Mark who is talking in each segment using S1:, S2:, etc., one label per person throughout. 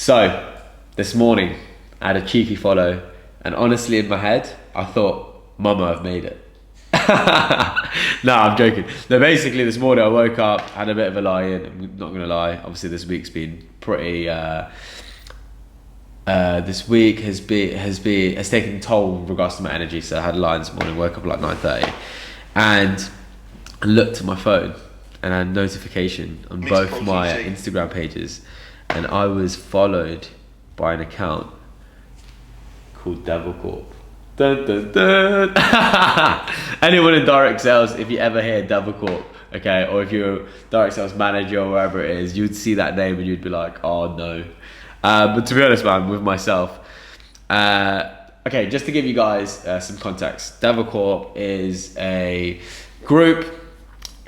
S1: So, this morning, I had a cheeky follow, and honestly in my head, I thought, Mama, I've made it. No, I'm joking. No, basically this morning I woke up, had a bit of a lie in, I'm not going to lie. Obviously this week's been pretty, this week has taken a toll in regards to my energy. So I had a lie this morning, woke up at like 9:30, and I looked at my phone and I had a notification on both my Instagram pages, and I was followed by an account called DevCorp. Dun, dun, dun. Anyone in direct sales, if you ever hear DevCorp, okay, or if you're a direct sales manager or wherever it is, you'd see that name and you'd be like, oh no. But to be honest, man, with myself, okay, just to give you guys some context, DevCorp is a group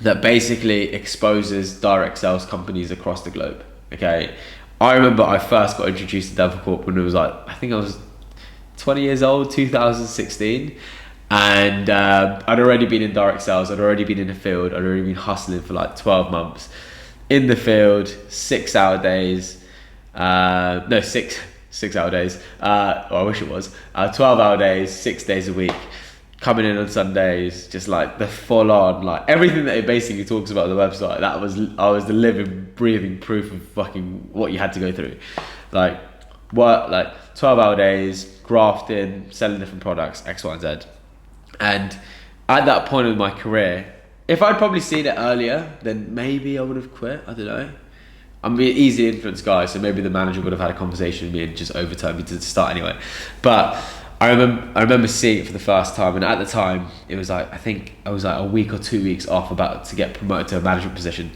S1: that basically exposes direct sales companies across the globe. Okay, I remember I first got introduced to DevCorp when it was like, I think I was 20 years old, 2016, and I'd already been in direct sales, I'd already been in the field, I'd already been hustling for like 12 months in the field, 6 hour days, no, six hour days, well, I wish it was, 12 hour days, 6 days a week, coming in on Sundays, just like the full on, like everything that it basically talks about on the website, I was the living, breathing proof of fucking what you had to go through. Like, what, like 12 hour days, grafting, selling different products, X, Y, and Z. And at that point in my career, if I'd probably seen it earlier, then maybe I would have quit. I don't know. I'm an easy influence guy, so maybe the manager would have had a conversation with me and just overturned me to start anyway. But I remember seeing it for the first time, and at the time, it was like, I think I was like a week or 2 weeks off about to get promoted to a management position.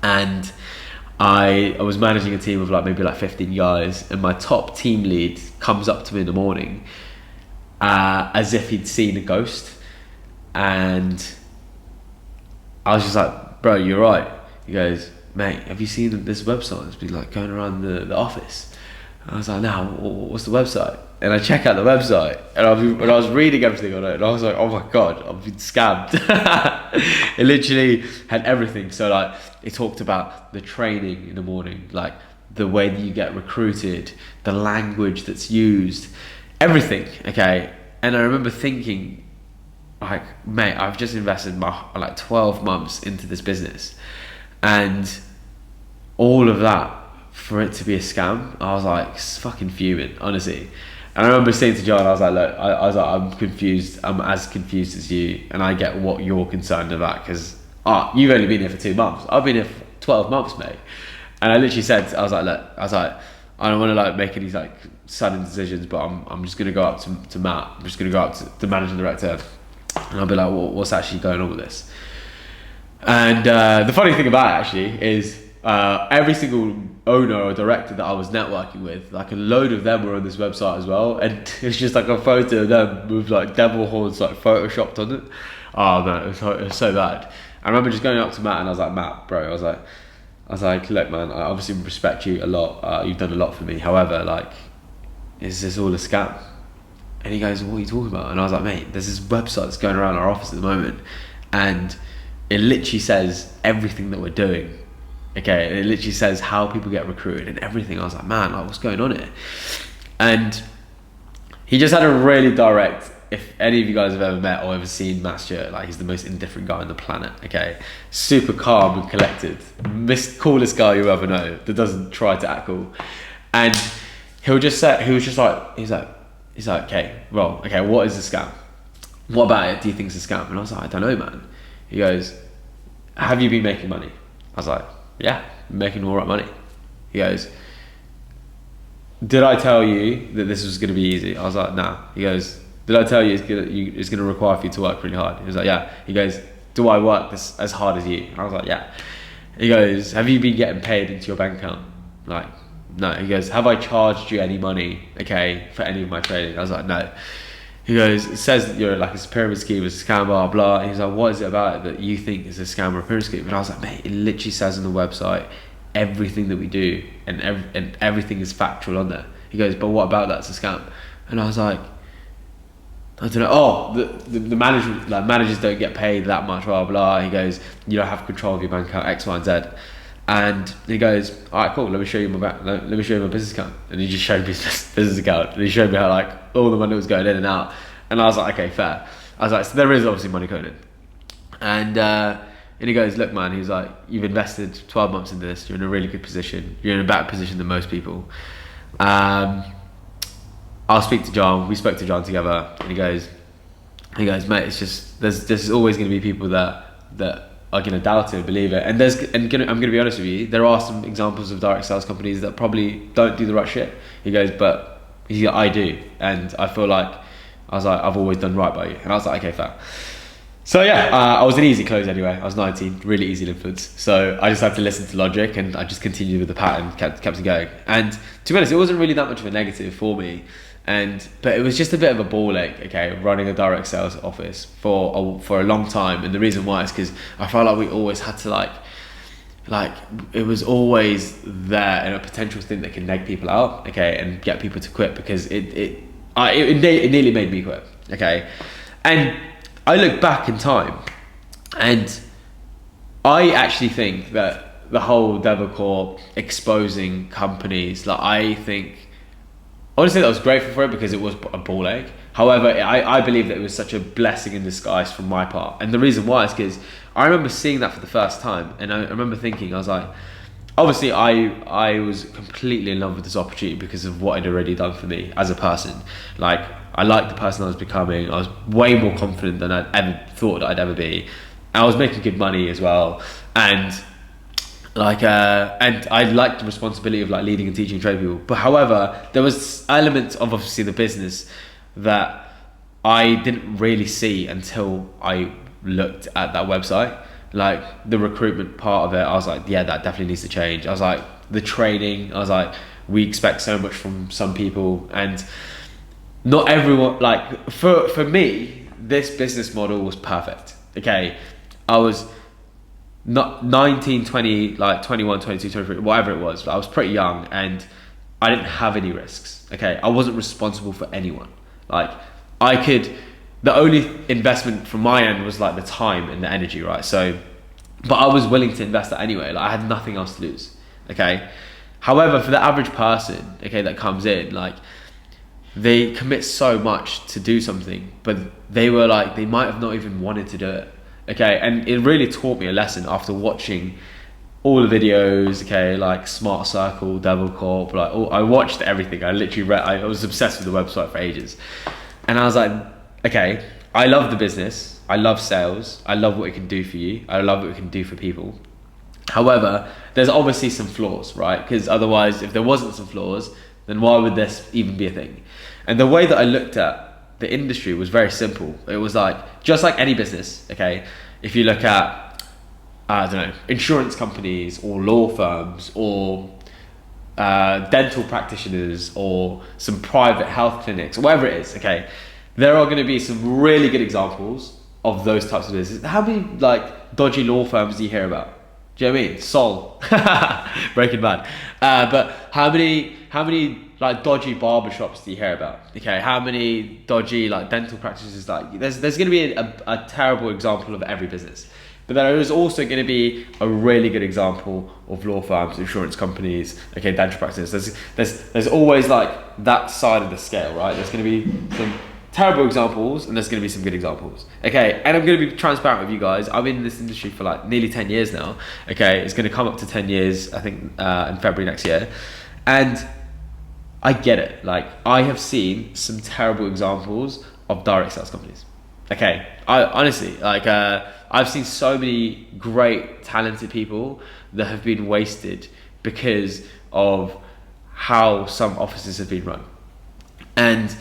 S1: And I was managing a team of like maybe like 15 guys, and my top team lead comes up to me in the morning as if he'd seen a ghost, and I was just like, bro, you're right. He goes, mate, have you seen this website that's been like going around the office? And I was like, no, what's the website? And I check out the website, and I was reading everything on it, and I was like, oh my god, I've been scammed. It literally had everything. So like, it talked about the training in the morning, like the way that you get recruited, the language that's used, everything, okay? And I remember thinking, like, mate, I've just invested like 12 months into this business, and all of that for it to be a scam, I was like fucking fuming, honestly. And I remember saying to John, I was like, look, I'm confused. I'm as confused as you, and I get what you're concerned about, because you've only been here for 2 months. I've been here for 12 months, mate. And I literally said, I was like, I don't want to like make any like sudden decisions, but I'm just gonna go up to Matt. I'm just gonna go up to the managing director, and I'll be like, what's actually going on with this? And the funny thing about it actually is, every single owner or director that I was networking with, like a load of them were on this website as well, and it's just like a photo of them with like devil horns like photoshopped on it. Oh man, it was so bad. I remember just going up to Matt, and I was like, Matt, bro, I was like, look man, I obviously respect you a lot, you've done a lot for me, however, like, is this all a scam? And he goes, what are you talking about? And I was like, mate, there's this website that's going around our office at the moment, and it literally says everything that we're doing. Okay, it literally says how people get recruited and everything. I was like, man, like, what's going on here? And he just had a really direct, if any of you guys have ever met or ever seen Matt Stewart, like, he's the most indifferent guy on the planet, okay? Super calm and collected. Coolest guy you ever know that doesn't try to act cool. And he was just like, okay, well, okay, what is a scam? What about it do you think is a scam? And I was like, I don't know, man. He goes, have you been making money? I was like, yeah, I'm making all right money. He goes, did I tell you that this was going to be easy? I was like, nah. He goes, did I tell you it's going to require for you to work really hard? He was like, yeah. He goes, do I work this as hard as you? I was like, yeah. He goes, have you been getting paid into your bank account? I'm like, no. He goes, have I charged you any money, okay, for any of my trading? I was like, no. He goes, it says that you're like a pyramid scheme, it's a scam, blah, blah. And he's like, what is it about it that you think is a scam or a pyramid scheme? And I was like, mate, it literally says on the website everything that we do, and everything is factual on there. He goes, but what about that's a scam? And I was like, I don't know. Oh, the managers don't get paid that much, blah, blah. He goes, you don't have control of your bank account, X, Y, and Z. And he goes, all right, cool, let me show you let me show you my business account. And he just showed me his business account, and he showed me how like all the money was going in and out. And I was like, okay, fair. I was like, so there is obviously money going in. And he goes, look, man, he's like, you've invested 12 months into this, you're in a really good position, you're in a better position than most people. I'll speak to John. We spoke to John together, and he goes, mate, it's just there's always going to be people that are going to doubt it, believe it, and I'm going to be honest with you, there are some examples of direct sales companies that probably don't do the right shit. He goes, but I do, and I feel like I've always done right by you, and I was like, okay, fair. So yeah, I was an easy close anyway. I was 19, really easy to influence. So I just had to listen to logic, and I just continued with the pattern, kept it going. And to be honest, it wasn't really that much of a negative for me. But it was just a bit of a ball ache, okay, running a direct sales office for a long time. And the reason why is because I felt like we always had to like it was always there, and a potential thing that can neg people out, okay, and get people to quit, because it nearly made me quit, okay. And I look back in time, and I actually think that the whole DevCorp exposing companies, like I honestly, that I was grateful for it because it was a ball ache. However, I believe that it was such a blessing in disguise from my part. And the reason why is because I remember seeing that for the first time, and I remember thinking, I was like, obviously I was completely in love with this opportunity because of what I'd already done for me as a person. Like, I liked the person I was becoming. I was way more confident than I'd ever thought I'd ever be. I was making good money as well. And I liked the responsibility of like leading and teaching trade people. But however, there was elements of obviously the business that I didn't really see until I looked at that website. Like the recruitment part of it, I was like, yeah, that definitely needs to change. I was like, the training, I was like, we expect so much from some people, and not everyone, like for me, this business model was perfect. Okay, I was not 19, 20, like 21, 22, 23, whatever it was. I was pretty young, and I didn't have any risks. Okay, I wasn't responsible for anyone. Like the only investment from my end was like the time and the energy, right? So, but I was willing to invest that anyway. Like I had nothing else to lose. Okay. However, for the average person, okay, that comes in, like they commit so much to do something, but they might have not even wanted to do it. Okay, and it really taught me a lesson after watching all the videos, okay, like Smart Circle, DevCorp, I watched everything. I literally read, I was obsessed with the website for ages. And I was like, okay, I love the business, I love sales, I love what it can do for you, I love what it can do for people. However, there's obviously some flaws, right? Because otherwise, if there wasn't some flaws, then why would this even be a thing? And the way that I looked at the industry was very simple. It was like, just like any business, okay, if you look at, I don't know, insurance companies or law firms or dental practitioners or some private health clinics, whatever it is, okay, there are going to be some really good examples of those types of businesses. How many like dodgy law firms do you hear about? Do you know what I mean? Sol, Breaking Bad. But how many like dodgy barbershops do you hear about? Okay, how many dodgy like dental practices? Like there's going to be a terrible example of every business, but there is also going to be a really good example of law firms, insurance companies, okay, dental practices. There's always like that side of the scale, right? There's going to be some terrible examples and there's going to be some good examples, okay? And I'm going to be transparent with you guys. I've been in this industry for like nearly 10 years now, okay? It's going to come up to 10 years, I think, in February next year. And I get it. Like, I have seen some terrible examples of direct sales companies, okay? I honestly, like, I've seen so many great, talented people that have been wasted because of how some offices have been run. And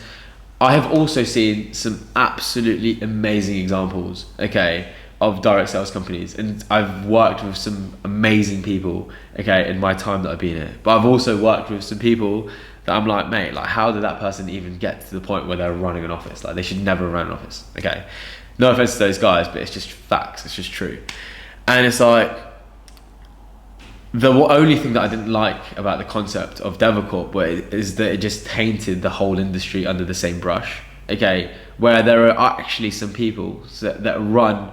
S1: I have also seen some absolutely amazing examples, okay, of direct sales companies, and I've worked with some amazing people, okay, in my time that I've been here. But I've also worked with some people that I'm like, mate, like how did that person even get to the point where they're running an office? Like they should never run an office, okay? No offense to those guys, but it's just facts, it's just true. And it's like, the only thing that I didn't like about the concept of DevCorp is that it just tainted the whole industry under the same brush, okay? Where there are actually some people that run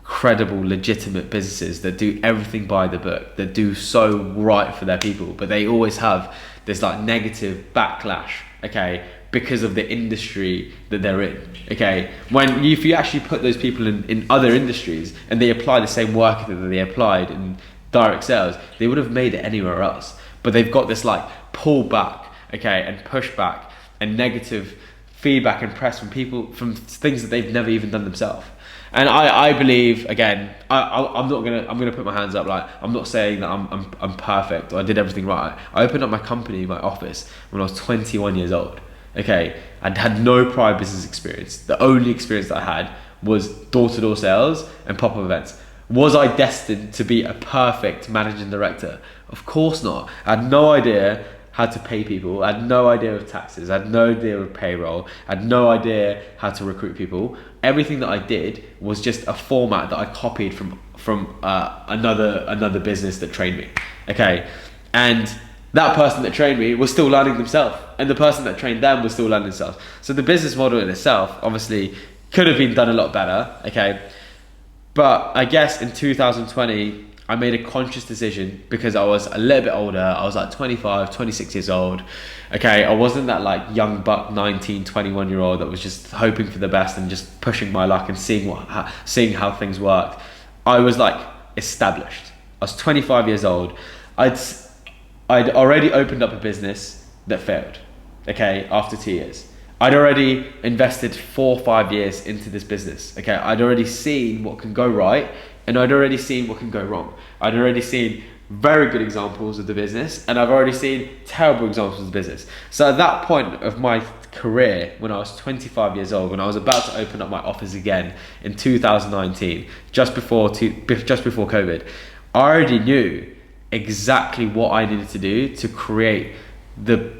S1: credible, legitimate businesses that do everything by the book, that do so right for their people, but they always have this like negative backlash, okay, because of the industry that they're in, okay? If you actually put those people in other industries and they apply the same work that they applied in direct sales, they would have made it anywhere else. But they've got this like pullback, okay, and pushback and negative feedback and press from people, from things that they've never even done themselves. And I believe, again, I'm gonna put my hands up. Like, I'm not saying that I'm perfect or I did everything right. I opened up my company, my office, when I was 21 years old. Okay, I'd had no prior business experience. The only experience that I had was door-to-door sales and pop-up events. Was I destined to be a perfect managing director? Of course not. I had no idea how to pay people. I had no idea of taxes. I had no idea of payroll. I had no idea how to recruit people. Everything that I did was just a format that I copied from another business that trained me. Okay, and that person that trained me was still learning themselves, and the person that trained them was still learning themselves. So the business model in itself obviously could have been done a lot better, okay? But I guess in 2020, I made a conscious decision because I was a little bit older. I was like 25, 26 years old, okay? I wasn't that like young buck 19, 21 year old that was just hoping for the best and just pushing my luck and seeing how things worked. I was like established. I was 25 years old. I'd already opened up a business that failed, okay, after 2 years. I'd already invested 4 or 5 years into this business, okay? I'd already seen what can go right, and I'd already seen what can go wrong. I'd already seen very good examples of the business, and I've already seen terrible examples of the business. So at that point of my career, when I was 25 years old, when I was about to open up my office again in 2019, just before COVID, I already knew exactly what I needed to do to create the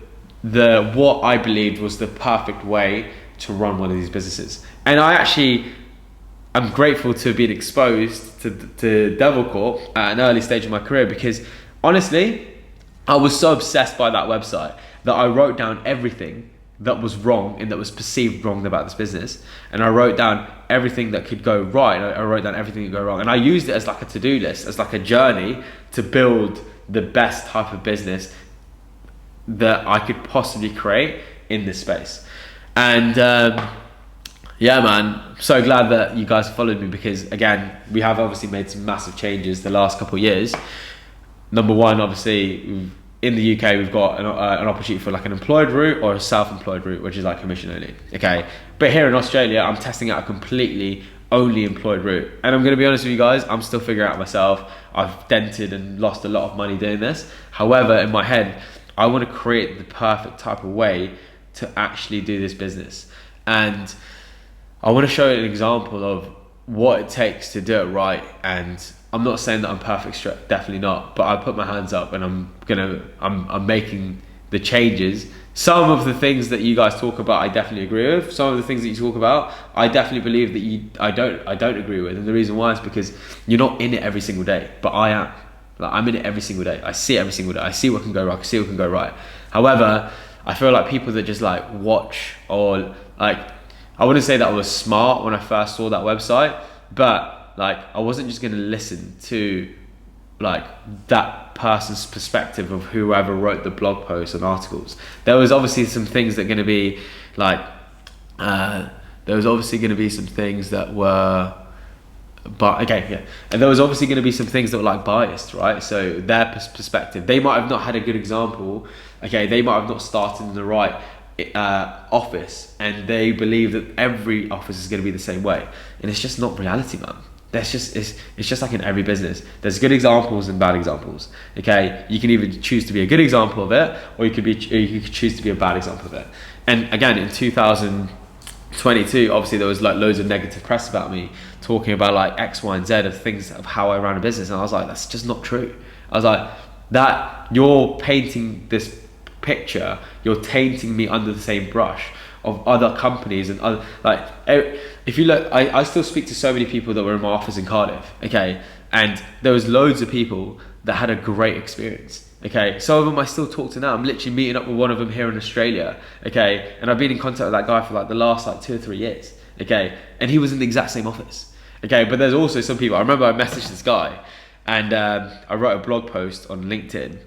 S1: what I believed was the perfect way to run one of these businesses. And I'm grateful to have been exposed to DevCorp at an early stage of my career, because honestly, I was so obsessed by that website that I wrote down everything that was wrong and that was perceived wrong about this business, and I wrote down everything that could go right, and I wrote down everything that could go wrong, and I used it as like a to-do list, as like a journey to build the best type of business that I could possibly create in this space. And yeah, man, I'm so glad that you guys followed me, because again, we have obviously made some massive changes the last couple of years. Number one, obviously, in the UK, we've got an opportunity for like an employed route or a self-employed route, which is like commission only, okay? But here in Australia, I'm testing out a completely only employed route. And I'm gonna be honest with you guys, I'm still figuring out myself. I've dented and lost a lot of money doing this. However, in my head, I wanna create the perfect type of way to actually do this business. And I wanna show you an example of what it takes to do it right. And I'm not saying that I'm perfect, definitely not, but I put my hands up and I'm making the changes. Some of the things that you guys talk about, I definitely agree with. Some of the things that you talk about, I definitely believe that I don't agree with. And the reason why is because you're not in it every single day, but I am. Like, I'm in it every single day. I see it every single day. I see what can go wrong. I see what can go right. However, I feel like people that just like watch, or like, I wouldn't say that I was smart when I first saw that website, but like, I wasn't just gonna listen to like that person's perspective of whoever wrote the blog posts and articles. There was obviously some things that are gonna be like, there was obviously gonna be some things that were, but okay, yeah. And there was obviously gonna be some things that were like biased, right? So their perspective, they might have not had a good example, okay? They might have not started in the right office, and they believe that every office is gonna be the same way. And it's just not reality, man. It's just like in every business. There's good examples and bad examples. Okay, you can either choose to be a good example of it, or you could choose to be a bad example of it. And again, in 2022, obviously there was like loads of negative press about me, talking about like X, Y, and Z of things of how I ran a business, and I was like, that's just not true. I was like, that you're painting this picture, you're tainting me under the same brush of other companies and other, like, if you look, I still speak to so many people that were in my office in Cardiff, okay, and there was loads of people that had a great experience, okay. Some of them I still talk to now. I'm literally meeting up with one of them here in Australia, okay, and I've been in contact with that guy for like the last like 2 or 3 years, okay, and he was in the exact same office. Okay, but there's also some people. I remember I messaged this guy, and I wrote a blog post on LinkedIn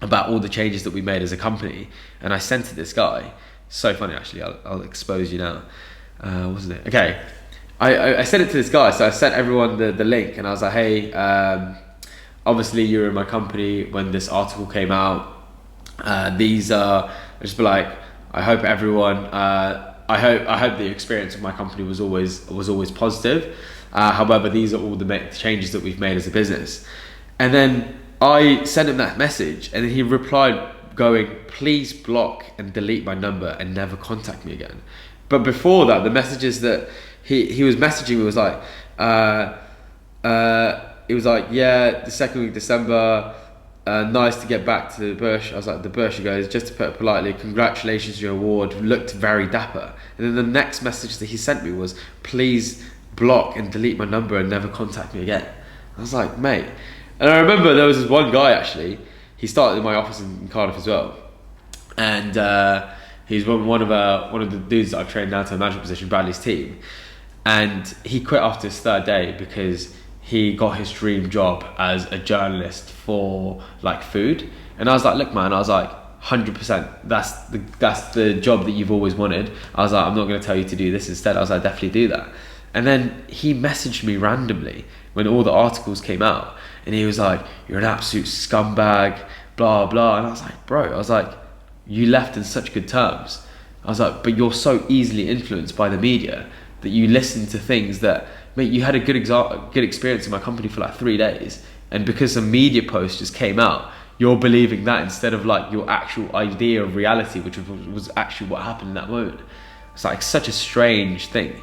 S1: about all the changes that we made as a company, and I sent it to this guy. So funny, actually. I'll expose you now. Wasn't it? Okay, I sent it to this guy. So I sent everyone the link, and I was like, hey, obviously you were in my company when this article came out. These are, I just be like, I hope everyone, I hope the experience of my company was always positive. However, these are all the changes that we've made as a business. And then I sent him that message, and then he replied going, please block and delete my number and never contact me again. But before that, the messages that he was messaging me was like, it was like, yeah, the second week of December, nice to get back to the bush. I was like, the bush? He goes, just to put it politely, congratulations on your award, looked very dapper. And then the next message that he sent me was, please block and delete my number and never contact me again. I was like, mate. And I remember there was this one guy, actually, he started in my office in Cardiff as well. And he's one of the dudes that I've trained down to a management position, Bradley's team. And he quit after his third day because he got his dream job as a journalist for like food. And I was like, look man, I was like, 100%, that's the job that you've always wanted. I was like, I'm not going to tell you to do this instead. I was like, definitely do that. And then he messaged me randomly when all the articles came out, and he was like, you're an absolute scumbag, blah blah. And I was like, bro, I was like, you left in such good terms. I was like, but you're so easily influenced by the media that you listen to things that, mate, you had a good experience in my company for like 3 days, and because some media post just came out, you're believing that instead of like your actual idea of reality, which was actually what happened in that moment. It's like such a strange thing.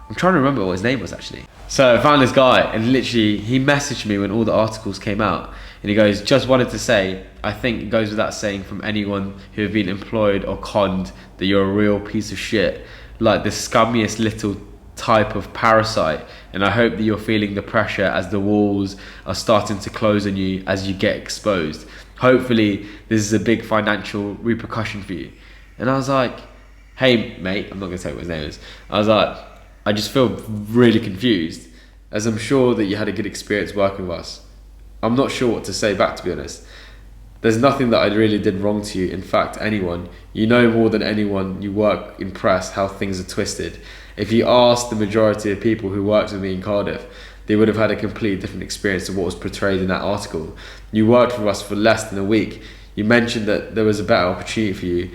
S1: I'm trying to remember what his name was actually. So I found this guy, and literally he messaged me when all the articles came out, and he goes, just wanted to say, I think it goes without saying from anyone who have been employed or conned that you're a real piece of shit, like the scummiest little type of parasite, and I hope that you're feeling the pressure as the walls are starting to close on you as you get exposed. Hopefully this is a big financial repercussion for you. And I was like, hey mate, I'm not gonna say what his name is. I was like, I just feel really confused, as I'm sure that you had a good experience working with us. I'm not sure what to say back, to be honest. There's nothing that I really did wrong to you. In fact, anyone, you know more than anyone, you work in press how things are twisted. If you asked the majority of people who worked with me in Cardiff, they would have had a completely different experience of what was portrayed in that article. You worked with us for less than a week. You mentioned that there was a better opportunity for you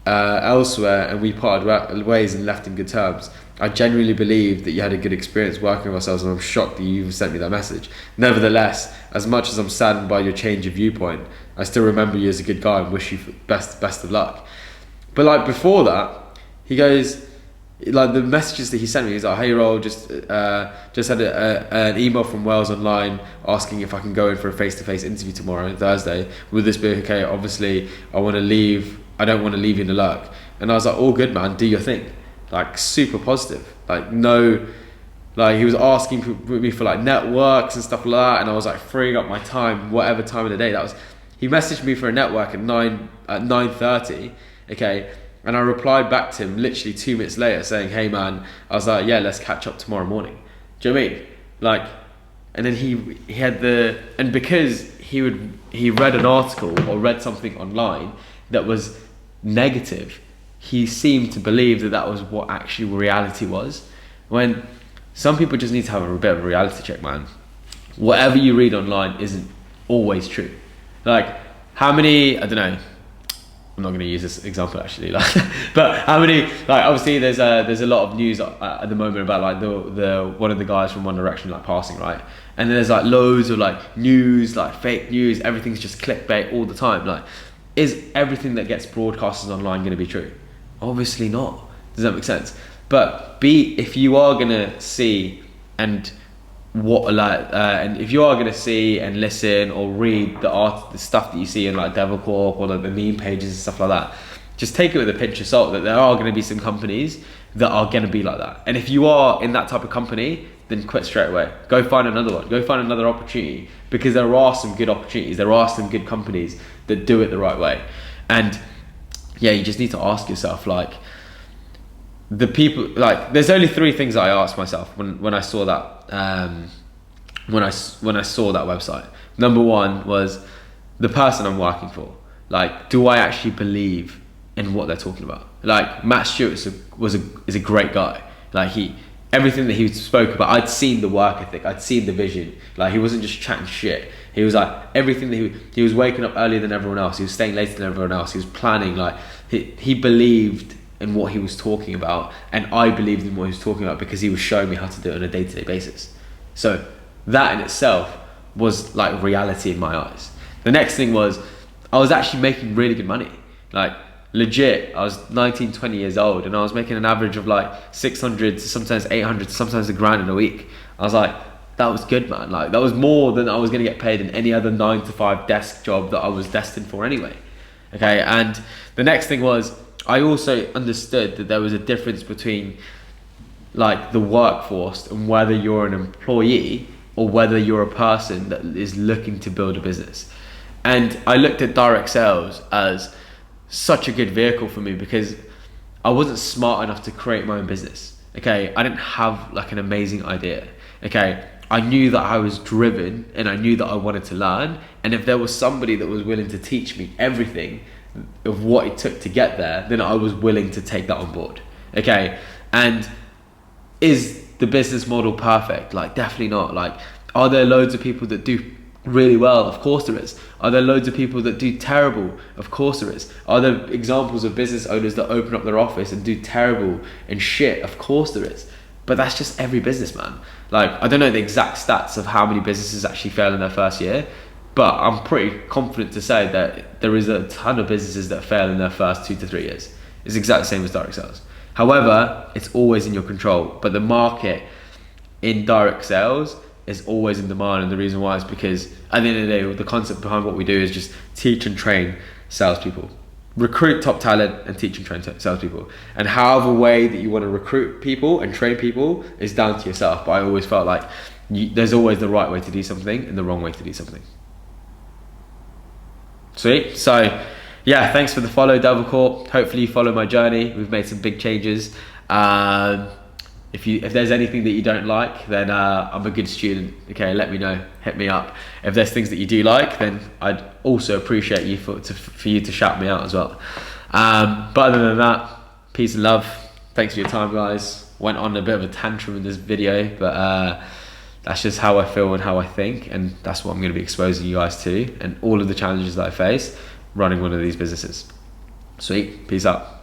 S1: elsewhere, and we parted ways and left in good terms. I genuinely believe that you had a good experience working with ourselves, and I'm shocked that you even sent me that message. Nevertheless, as much as I'm saddened by your change of viewpoint, I still remember you as a good guy and wish you best of luck. But like before that, he goes, like the messages that he sent me, he's like, hey Roll, just had an email from Wales Online asking if I can go in for a face-to-face interview tomorrow, Thursday. Would this be okay? Obviously, I don't want to leave you in the lurk. And I was like, all good man, do your thing. Like super positive, like no, like he was asking me for like networks and stuff like that, and I was like freeing up my time, whatever time of the day that was. He messaged me for a network at 9:30, okay, and I replied back to him literally 2 minutes later saying, hey man, I was like, yeah, let's catch up tomorrow morning. Do you know what I mean? Like, and then he had and because he read an article or read something online that was negative, he seemed to believe that was what actually reality was, when some people just need to have a bit of a reality check, man. Whatever you read online isn't always true. Like, how many, I don't know, I'm not going to use this example actually, like, but how many, like, obviously there's a lot of news at the moment about like the one of the guys from One Direction like passing, right? And then there's like loads of like news, like fake news, everything's just clickbait all the time. Like, is everything that gets broadcasted online going to be true? Obviously not. Does that make sense? But if you are gonna see and if you are gonna see and listen or read the stuff that you see in like DevCorp or like the meme pages and stuff like that, just take it with a pinch of salt that there are going to be some companies that are going to be like that. And if you are in that type of company, then quit straight away. Go find another one. Go find another opportunity, because there are some good opportunities. There are some good companies that do it the right way. And yeah, you just need to ask yourself, like, the people, like, there's only three things that I asked myself when I saw that, when I saw that website. Number one was the person I'm working for. Like, do I actually believe in what they're talking about? Like, Matt Stewart is a great guy. Like, everything that he spoke about, I'd seen the work ethic, I'd seen the vision. Like, he wasn't just chatting shit. He was like, everything that he was waking up earlier than everyone else. He was staying later than everyone else. He was planning. Like, he believed in what he was talking about, and I believed in what he was talking about because he was showing me how to do it on a day-to-day basis. So that in itself was like reality in my eyes. The next thing was, I was actually making really good money. Like, legit, I was 19, 20 years old, and I was making an average of like 600 to sometimes 800 to sometimes $1,000 in a week. I was like, that was good, man. Like, that was more than I was going to get paid in any other 9-to-5 desk job that I was destined for anyway. Okay, and the next thing was, I also understood that there was a difference between like the workforce and whether you're an employee or whether you're a person that is looking to build a business. And I looked at direct sales as such a good vehicle for me because I wasn't smart enough to create my own business. Okay, I didn't have like an amazing idea. Okay, I knew that I was driven and I knew that I wanted to learn. And if there was somebody that was willing to teach me everything of what it took to get there, then I was willing to take that on board. Okay, and is the business model perfect? Like, definitely not. Like, are there loads of people that do really well? Of course there is. Are there loads of people that do terrible? Of course there is. Are there examples of business owners that open up their office and do terrible and shit? Of course there is. But that's just every business, man. Like, I don't know the exact stats of how many businesses actually fail in their first year, but I'm pretty confident to say that there is a ton of businesses that fail in their first 2 to 3 years. It's exactly the same as direct sales. However, it's always in your control, but the market in direct sales is always in demand, and the reason why is because at the end of the day, the concept behind what we do is just teach and train salespeople. Recruit top talent and teach and train salespeople. And however way that you want to recruit people and train people is down to yourself, but I always felt like there's always the right way to do something and the wrong way to do something. Sweet. So yeah, thanks for the follow, DevCorp. Hopefully you follow my journey. We've made some big changes. If there's anything that you don't like, then I'm a good student. Okay, let me know. Hit me up. If there's things that you do like, then I'd also appreciate you for you to shout me out as well. But other than that, peace and love. Thanks for your time, guys. Went on a bit of a tantrum in this video, but that's just how I feel and how I think, and that's what I'm going to be exposing you guys to, and all of the challenges that I face running one of these businesses. Sweet. Peace out.